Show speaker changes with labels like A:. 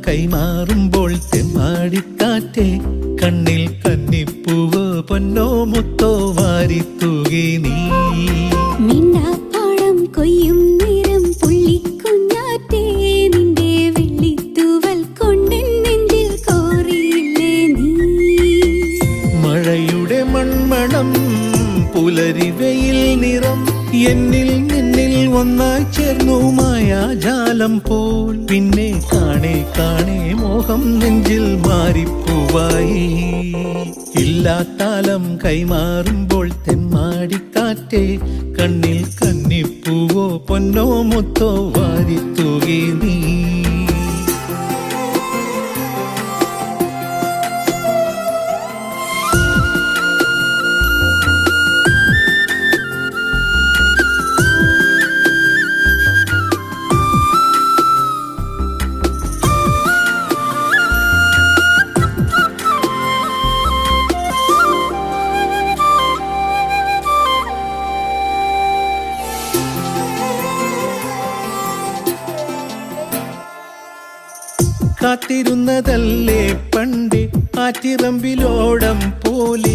A: കൈമാറുമ്പോൾ തെമ്മാടിക്കാറ്റേ കണ്ണിൽ കന്നിപ്പൂവോ പൊന്നോ മുത്തോ വാരിത്തൂകി നീ
B: മിണ്ടാപ്പാടം കൊയ്യും നേരം പുള്ളിക്കുഞ്ഞാറ്റേ നിന്റെ വെള്ളിത്തൂവൽ കൊണ്ടെൻ നെഞ്ചിൽ കോറിയില്ലേ നീ
A: മഴയുടെ മൺമണം പുലരി വെയിൽ നിറം എന്നിൽ നിന്നിൽ ഒന്നായി ചേർന്നു മായാജാലം പോൽ പിന്നെ കാണേ കാണേ മോഹം നെഞ്ചിൽ മാറിപ്പൂവായി ഇല്ലാത്താലം കൈമാറുമ്പോൾ തെമ്മാടിക്കാറ്റേ കണ്ണിൽ കന്നിപ്പൂവോ പൊന്നോ മുത്തോ വാരിത്തൂകി നീ കാത്തിരുന്നതല്ലേ പണ്ട് ആറ്റിറമ്പിലോടം പോലെ